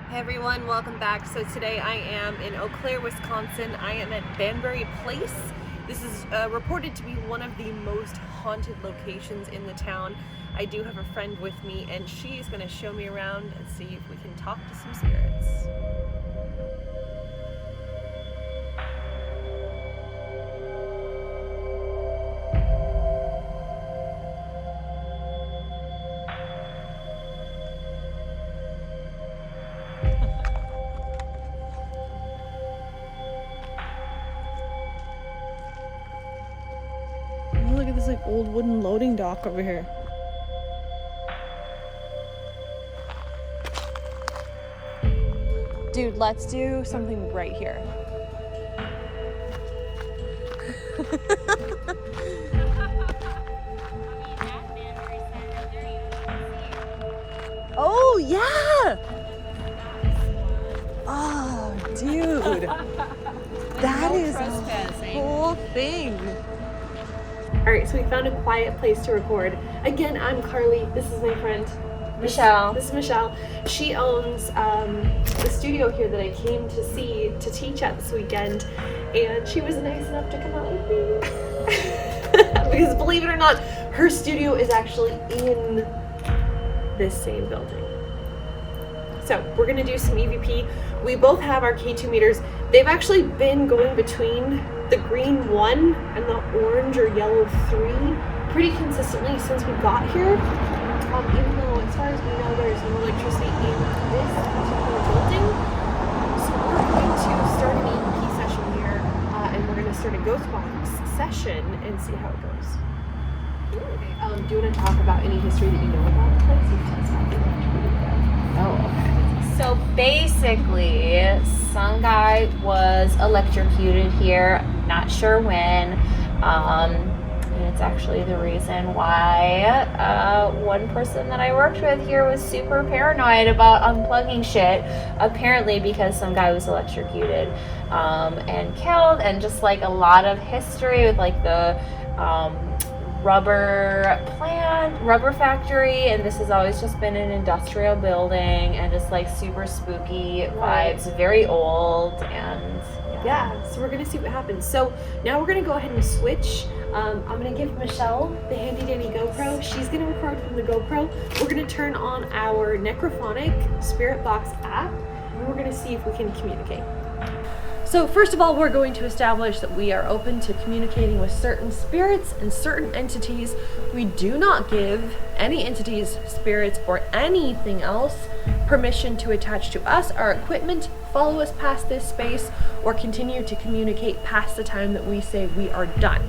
Hey everyone, welcome back. So today I am in Eau Claire, Wisconsin. I am at Banbury Place. This is reported to be one of the most haunted locations in the town. I do have a friend with me and she's going to show me around and see if we can talk to some spirits. Look at this like old wooden loading dock over here. Dude, let's do something right here. Oh yeah! Oh dude. That is a whole thing. Alright, so we found a quiet place to record. Again, I'm Carly. This is my friend Michelle. This is Michelle. She owns the studio here that I came to teach at this weekend, and she was nice enough to come out with me. Because believe it or not, her studio is actually in this same building. So we're gonna do some EVP. We both have our K2 meters. They've actually been going between the green 1 and the orange or yellow 3 pretty consistently since we got here. Even though, as far as we know, there's no electricity in this particular building. So we're going to start an EVP session here, and we're going to start a ghost box session and see how it goes. Okay. Do you want to talk about any history that you know about the place? You can tell us about it. Oh, okay. So basically, some guy was electrocuted here, not sure when. And it's actually the reason why one person that I worked with here was super paranoid about unplugging shit, apparently because some guy was electrocuted and killed, and just like a lot of history with like the rubber factory, and this has always just been an industrial building and just like super spooky vibes, very old, and yeah, so we're gonna see what happens. So now we're gonna go ahead and switch. I'm gonna give Michelle the handy dandy GoPro. She's gonna record from the GoPro. We're gonna turn on our Necrophonic Spirit Box app, and we're gonna see if we can communicate. So first of all, we're going to establish that we are open to communicating with certain spirits and certain entities. We do not give any entities, spirits, or anything else permission to attach to us, our equipment, follow us past this space, or continue to communicate past the time that we say we are done.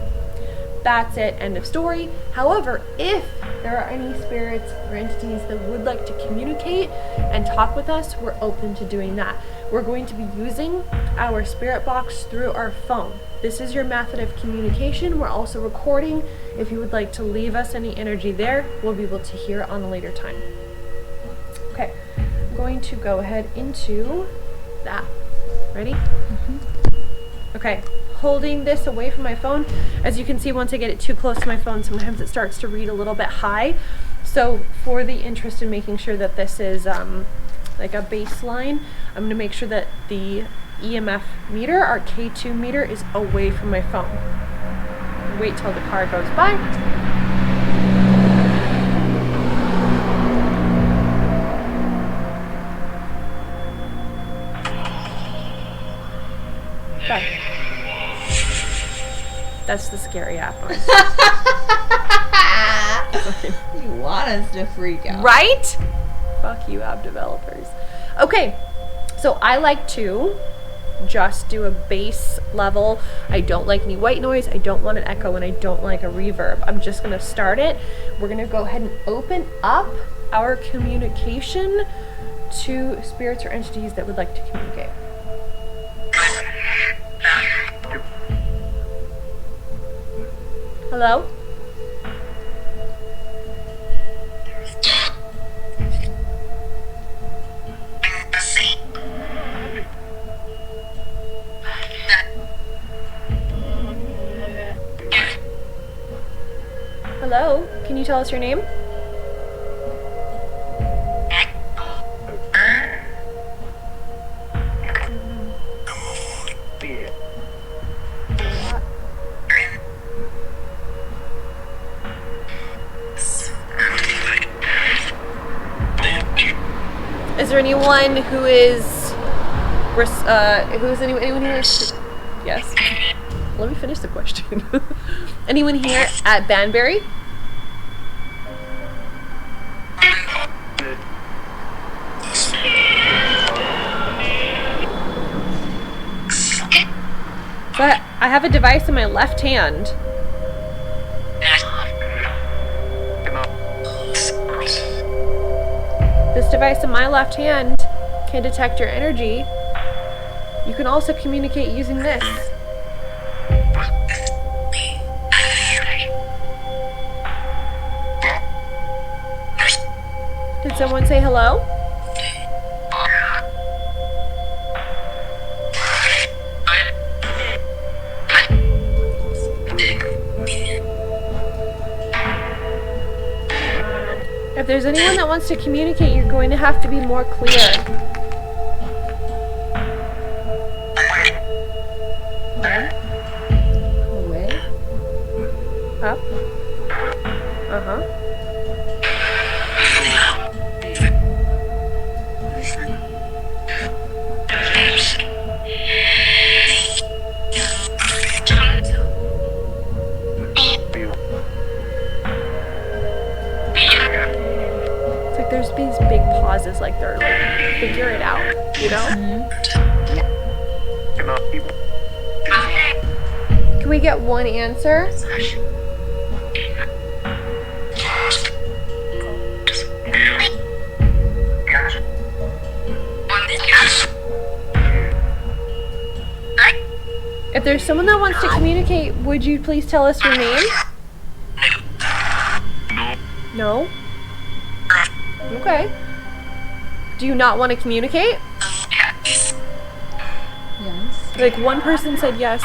That's it, end of story. However, if there are any spirits or entities that would like to communicate and talk with us, we're open to doing that. We're going to be using our spirit box through our phone. This is your method of communication. We're also recording. If you would like to leave us any energy there, we'll be able to hear it on a later time. Okay, I'm going to go ahead into that. Ready? Mm-hmm. Okay, holding this away from my phone. As you can see, once I get it too close to my phone, sometimes it starts to read a little bit high. So for the interest in making sure that this is like a baseline, I'm gonna make sure that the EMF meter, our K2 meter, is away from my phone. Wait till the car goes by. Okay. That's the scary app noise. You want us to freak out. Right? Fuck you, app developers. Okay, so I like to just do a bass level. I don't like any white noise, I don't want an echo, and I don't like a reverb. I'm just gonna start it. We're gonna go ahead and open up our communication to spirits or entities that would like to communicate. Hello? Hello? Can you tell us your name? anyone who is anyone who is, yes. Let me finish the question. Anyone here at Banbury? But I have a device in my left hand. This device in my left hand can detect your energy. You can also communicate using this. Did someone say hello? If there's anyone that wants to communicate, you're going to have to be more clear. Away. Up. Uh-huh. It's like there's these big pauses, like they're like, figure it out, you know? Can we get one answer? If there's someone that wants to communicate, would you please tell us your name? No? Okay. Do you not want to communicate? Yes. Like one person said yes.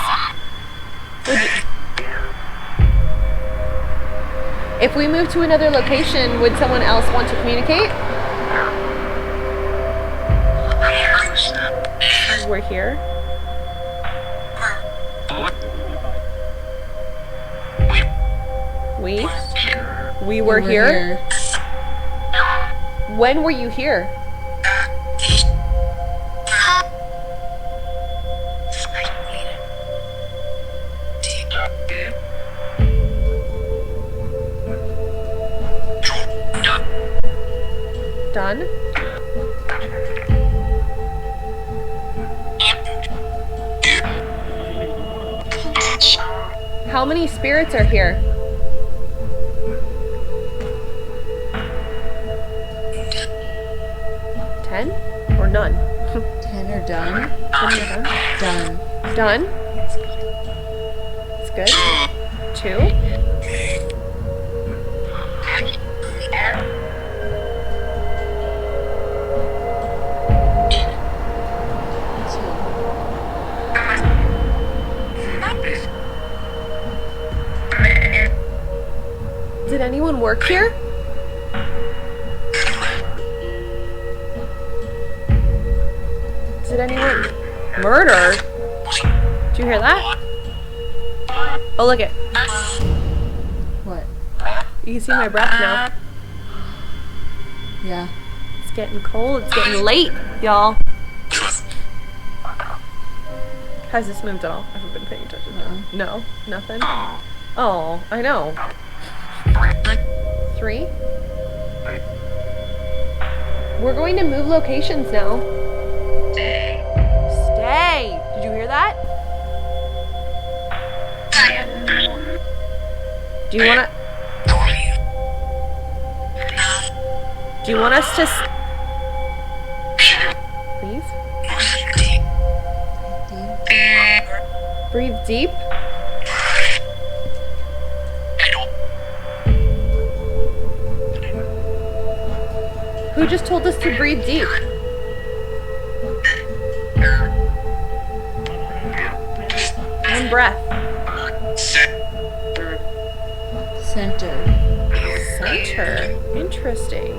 If we move to another location, would someone else want to communicate? We're here. We were here? When were you here? Done? How many spirits are here? 10 or none? 10 are done. 10 are done? Done. Done? That's good. 2. Did anyone work here? Did anyone murder? Did you hear that? Oh, look it. What? You can see my breath now. Yeah. It's getting cold. It's getting late, y'all. Has this moved at all? I haven't been paying attention. No, nothing. Oh, I know. 3. We're going to move locations now. Stay. Did you hear that? Do you want us to please? Breathe deep. Who just told us to breathe deep? One breath. Center. Center. Interesting.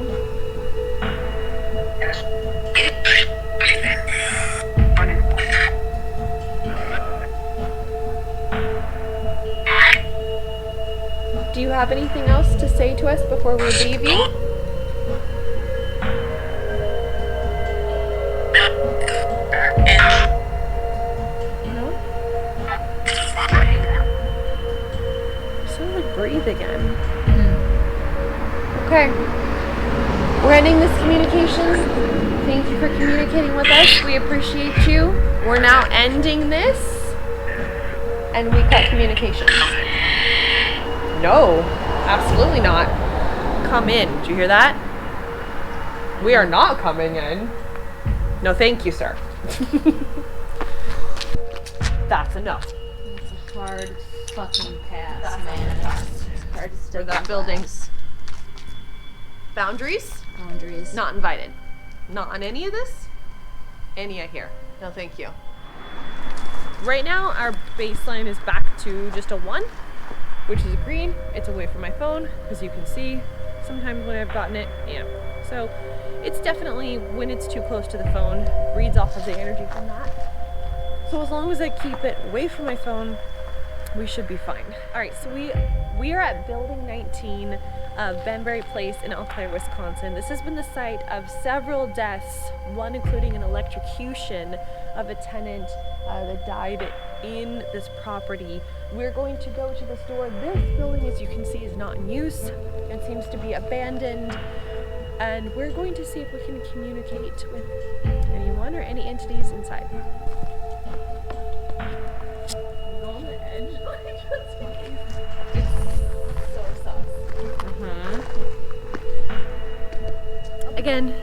Do you have anything else to say to us before we leave you? No? Sort of like breathe again. Okay. We're ending this communication. Thank you for communicating with us. We appreciate you. We're now ending this. And we cut communication. No, absolutely not. Come in. Did you hear that? We are not coming in. No, thank you, sir. That's enough. It's a hard fucking pass, That's man. enough. Hard to For stick that with building. glass. Boundaries? Boundaries. Not invited. Not on any of this? Any I hear. No, thank you. Right now, our baseline is back to just a 1, which is green. It's away from my phone, as you can see. Sometimes when I've gotten it, So it's definitely, when it's too close to the phone, reads off of the energy from that. So as long as I keep it away from my phone, we should be fine. All right, so we are at building 19 of Banbury Place in Eau Claire, Wisconsin. This has been the site of several deaths, one including an electrocution of a tenant that died in this property. We're going to go to this door. This building, as you can see, is not in use. It seems to be abandoned. And we're going to see if we can communicate with anyone or any entities inside. I'm on the edge, just in case. It's so sus. Again,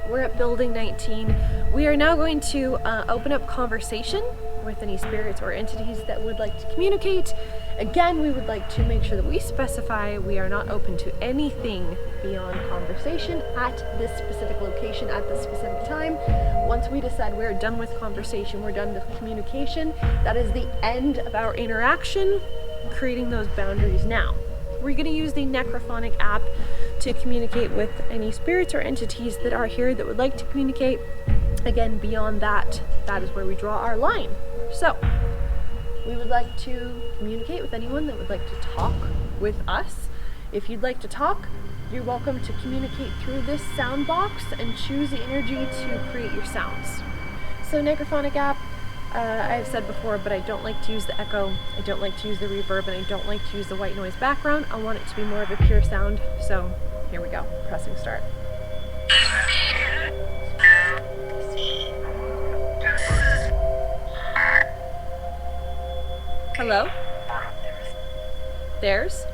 we're at building 19. We are now going to open up conversation with any spirits or entities that would like to communicate. Again, we would like to make sure that we specify we are not open to anything beyond conversation at this specific location at this specific time. Once we decide we're done with conversation, we're done with communication, that is the end of our interaction, creating those boundaries now. We're going to use the Necrophonic app to communicate with any spirits or entities that are here that would like to communicate. Again, beyond that, that is where we draw our line. So, we would like to communicate with anyone that would like to talk with us. If you'd like to talk, you're welcome to communicate through this sound box and choose the energy to create your sounds. So, Necrophonic app, I've said before, but I don't like to use the echo, I don't like to use the reverb, and I don't like to use the white noise background. I want it to be more of a pure sound. So, here we go. Pressing start. Hello? There's?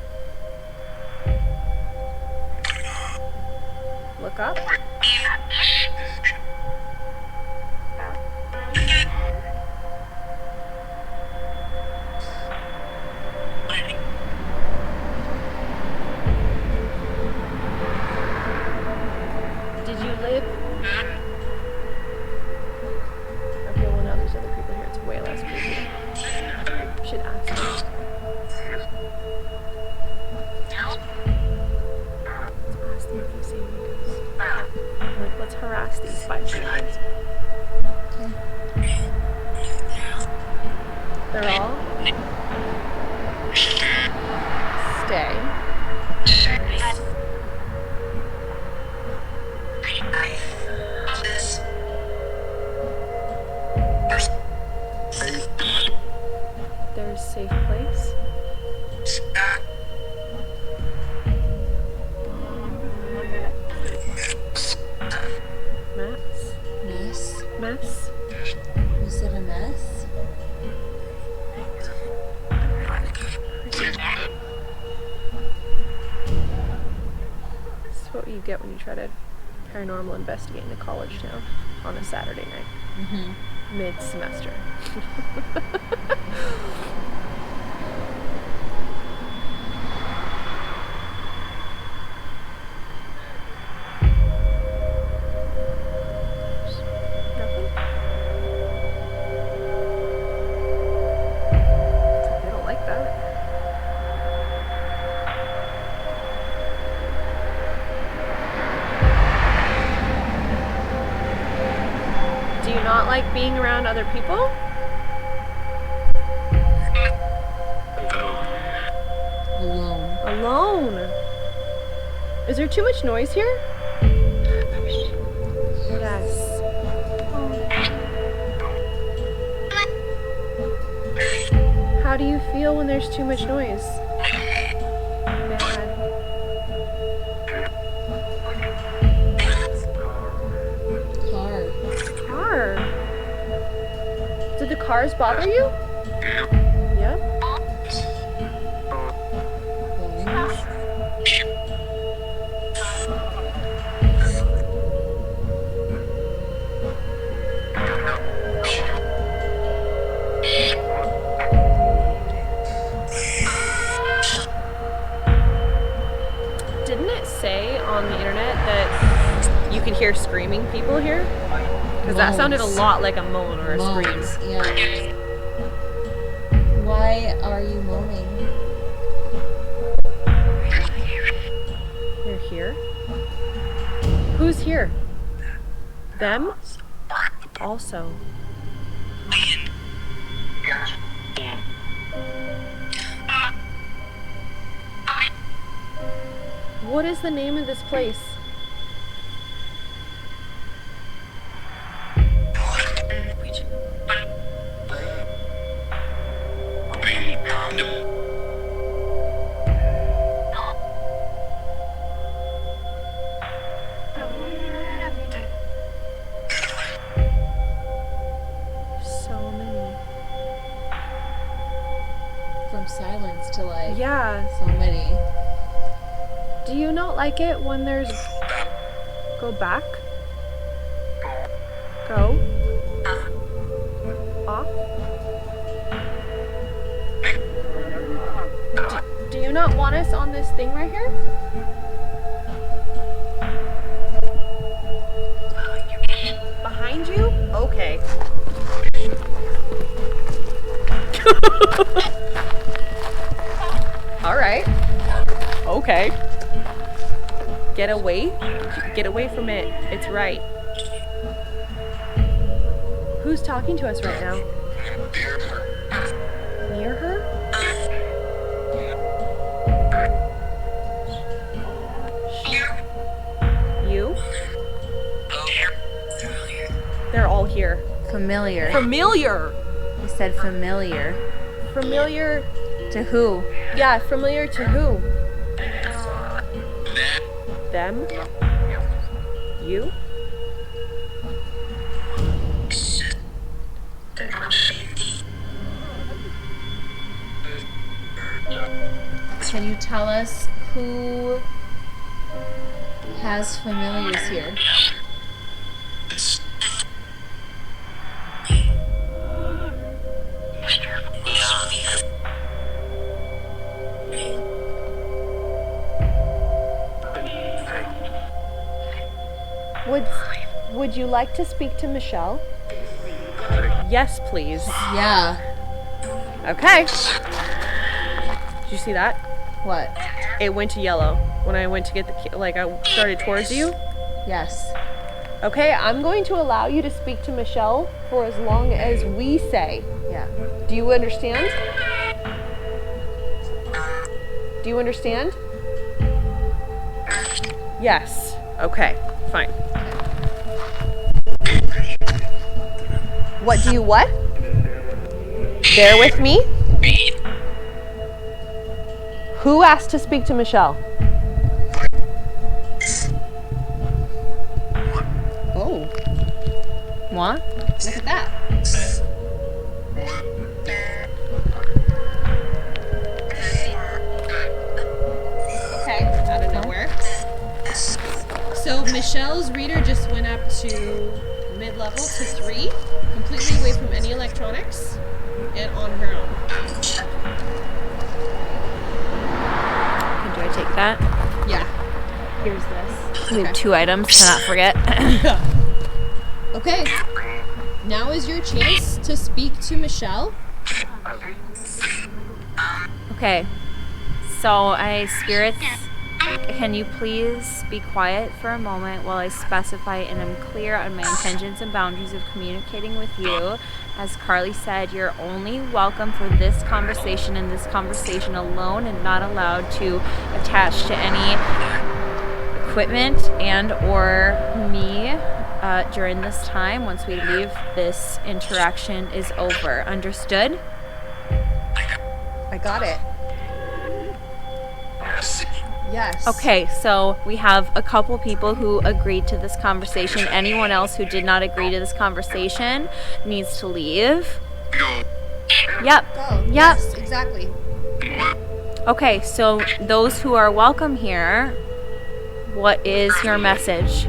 Look up. Did you live? Okay, well now there's other people here. It's way less creepy. Should ask them. Let's ask them if they see any ghosts. Like, let's harass these 5 seconds. They're all stay. There's safe place. Maps. Mess? Mess. Was it a mess? This is what you get when you try to paranormal investigate in a college town on a Saturday night. Mid-semester. Nothing? They don't like that. Do you not like being around other people? Alone. Alone. Is there too much noise here? Yes. Oh, How do you feel when there's too much noise? Mad. Car. Car. Did the cars bother you? Yep. Bones. Didn't it say on the internet that you could hear screaming people here? Because that sounded a Moans. lot like a moan or a Moans, scream. yeah. Why are you moaning? They're here? Who's here? Them? Also. What is the name of this place? So many. From silence to like Yeah. so many. Do you not like it when there's... Go back? Go? Off? Do you not want us on this thing right here? Behind you? Okay. All right. Okay. Get away. Get away from it. It's right. Who's talking to us right now? Near her? You? They're all here. Familiar. Familiar. You said familiar. Familiar. To who? Yeah, familiar to who? Them? You? Can you tell us who has familiars here? Would you like to speak to Michelle? Yes, please. Yeah. Okay. Did you see that? What? It went to yellow when I went to get the I started towards you. Yes. Okay, I'm going to allow you to speak to Michelle for as long as we say. Yeah. Do you understand? Do you understand? Yes. Okay, fine. What do you what? Bear with me. Who asked to speak to Michelle? Oh, Moi? look at that. Okay, out of nowhere. So Michelle's reader just went up to mid-level to 3, completely away from any electronics, and on her own. Do I take that? Yeah. Here's this. We Okay. have 2 items to not forget. Okay. Now is your chance to speak to Michelle. Okay. So spirits, can you please be quiet for a moment while I specify and I'm clear on my intentions and boundaries of communicating with you? As Carly said, you're only welcome for this conversation and this conversation alone and not allowed to attach to any equipment and or me during this time. Once we leave, this interaction is over. Understood? I got it. Yes. Okay, so we have a couple people who agreed to this conversation. Anyone else who did not agree to this conversation needs to leave. Yep. Go. Yep. Yes, exactly. Okay, so those who are welcome here, what is your message?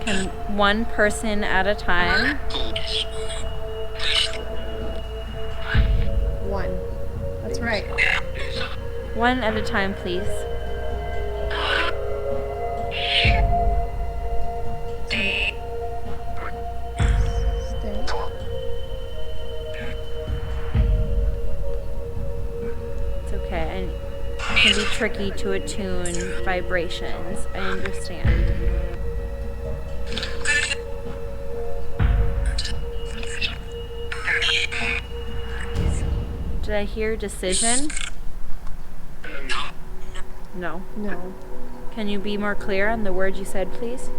Can one person at a time? One. That's right. One at a time, please. Stay. It's okay. And it can be tricky to attune vibrations. I understand. Did I hear decision? No. No. Can you be more clear on the word you said, please?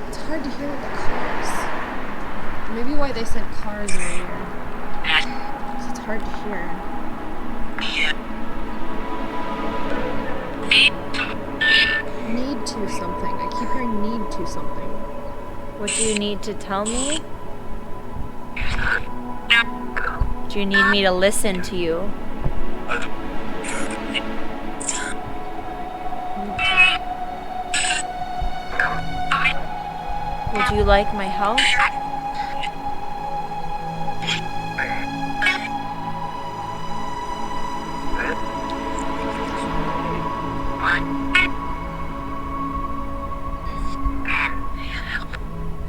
It's hard to hear with the cars. Maybe why they sent cars earlier. 'Cause it's hard to hear. Need to something. I keep hearing need to something. What do you need to tell me? Do you need me to listen to you? Would you like my help?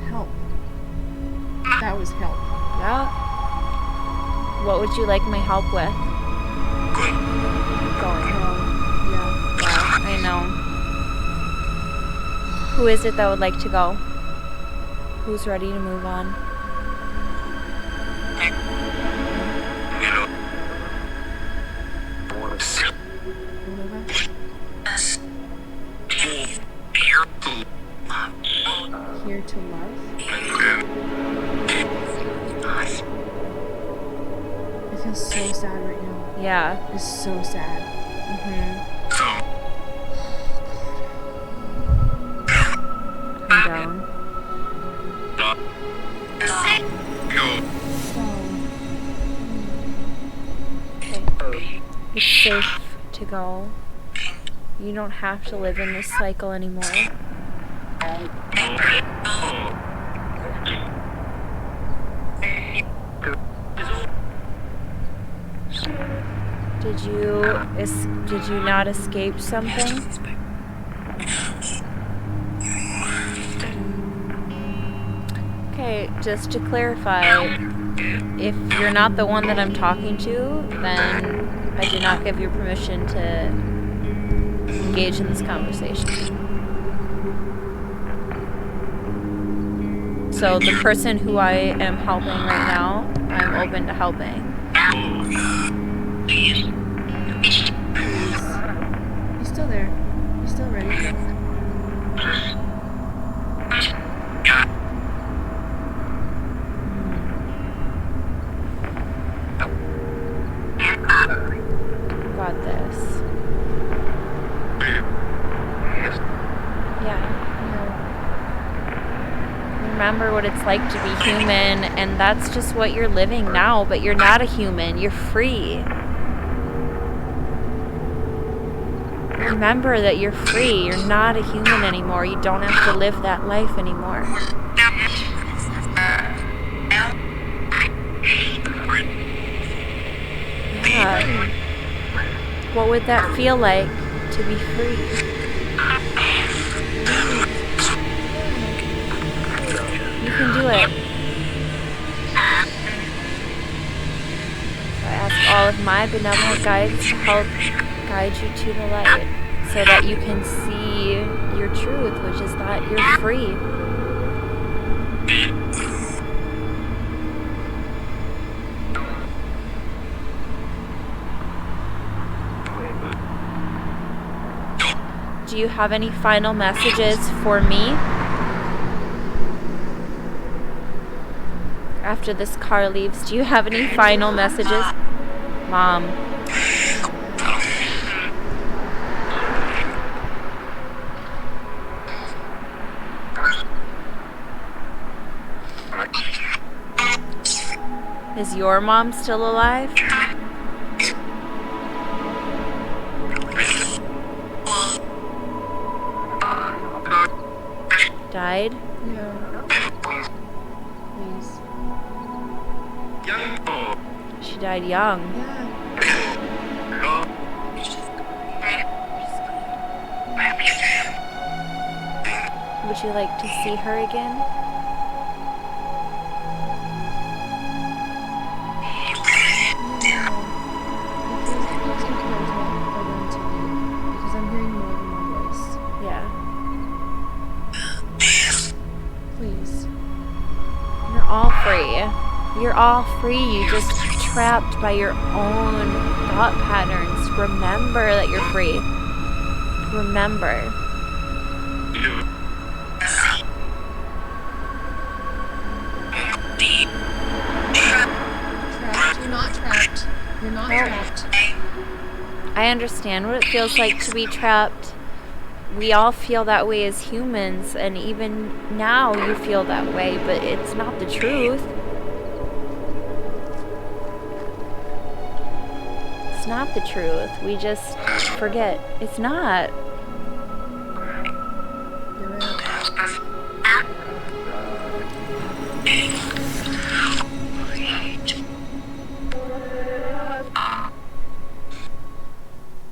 Help. That was help. Yeah. What would you like my help with? Going home. Yeah. Yeah, I know. Who is it that would like to go? Who's ready to move on? Here to love. I feel so sad right now. Yeah. It's so sad. Calm down. Okay. It's safe to go. You don't have to live in this cycle anymore. Did you not escape something? Okay, just to clarify, if you're not the one that I'm talking to, then I do not give you permission to engage in this conversation. So the person who I am helping right now, I'm open to helping. He's still there. He's still ready. Got this. Yeah. Remember what it's like to be human, and that's just what you're living now, but you're not a human. You're free. Remember that you're free. You're not a human anymore. You don't have to live that life anymore. Yeah. What would that feel like to be free? You can do it. I ask all of my benevolent guides to help guide you to the light. so that you can see your truth, which is that you're free. Do you have any final messages for me? After this car leaves, do you have any final messages? Mom. Is your mom still alive? Died? Yeah. Please. She died young. Yeah. Would you like to see her again? It feels encouragement for them to leave because I'm hearing more than one voice. Yeah. Please. You're all free. You're all free. You just trapped by your own thought patterns. Remember that you're free. Remember. Trapped. You're not trapped. You're not trapped. I understand what it feels like to be trapped. We all feel that way as humans, and even now you feel that way, but it's not the truth. It's not the truth. We just forget. It's not. You're right.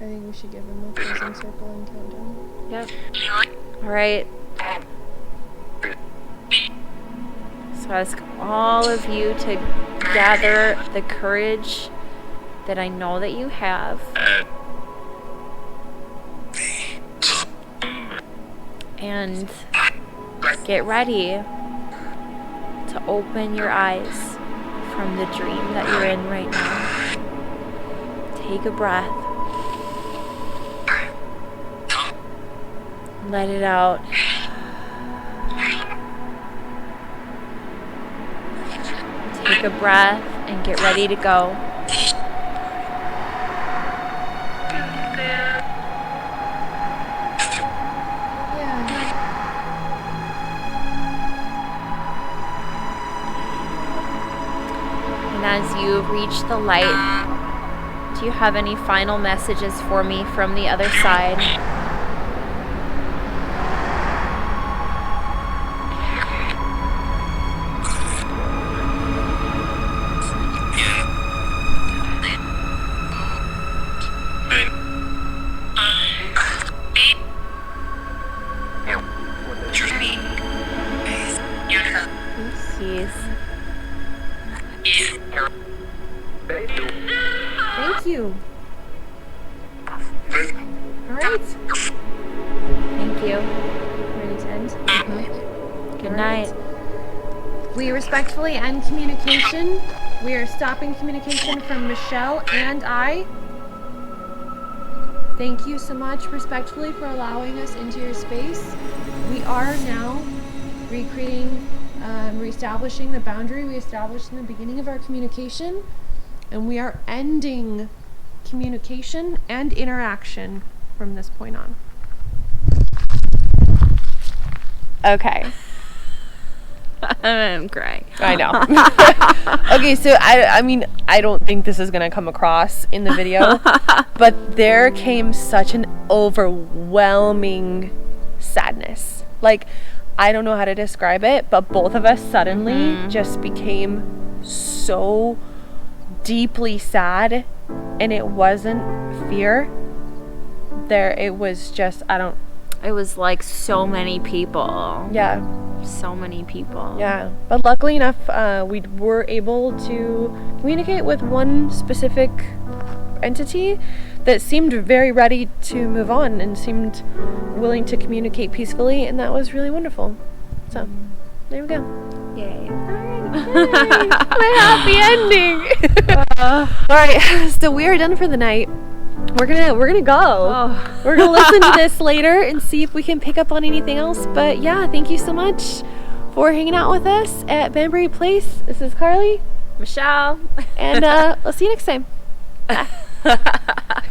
I think we should give him the closing circle and countdown. Yep. All right. So I ask all of you to gather the courage that I know that you have. And get ready to open your eyes from the dream that you're in right now. Take a breath. Let it out. Take a breath and get ready to go. And as you reach the light, do you have any final messages for me from the other side? Please. Thank you. All right. Thank you. Ready to end? Good night. We respectfully end communication. We are stopping communication from Michelle and I. Thank you so much, respectfully, for allowing us into your space. We are now reestablishing the boundary we established in the beginning of our communication, and we are ending communication and interaction from this point on. Okay. I'm crying. I know. Okay, so I mean, I don't think this is gonna come across in the video, but there came such an overwhelming sadness. Like, I don't know how to describe it, but both of us suddenly just became so deeply sad, and it wasn't fear. It was just, It was like so many people. yeah. So many people. Yeah, but luckily enough, we were able to communicate with one specific entity that seemed very ready to move on and seemed willing to communicate peacefully, and that was really wonderful. So there we go. Yay. My happy ending. All right, so we are done for the night. We're gonna go. We're gonna listen to this later and see if we can pick up on anything else. But yeah, thank you so much for hanging out with us at Banbury Place. This is Carly, Michelle. and we'll see you next time. Bye.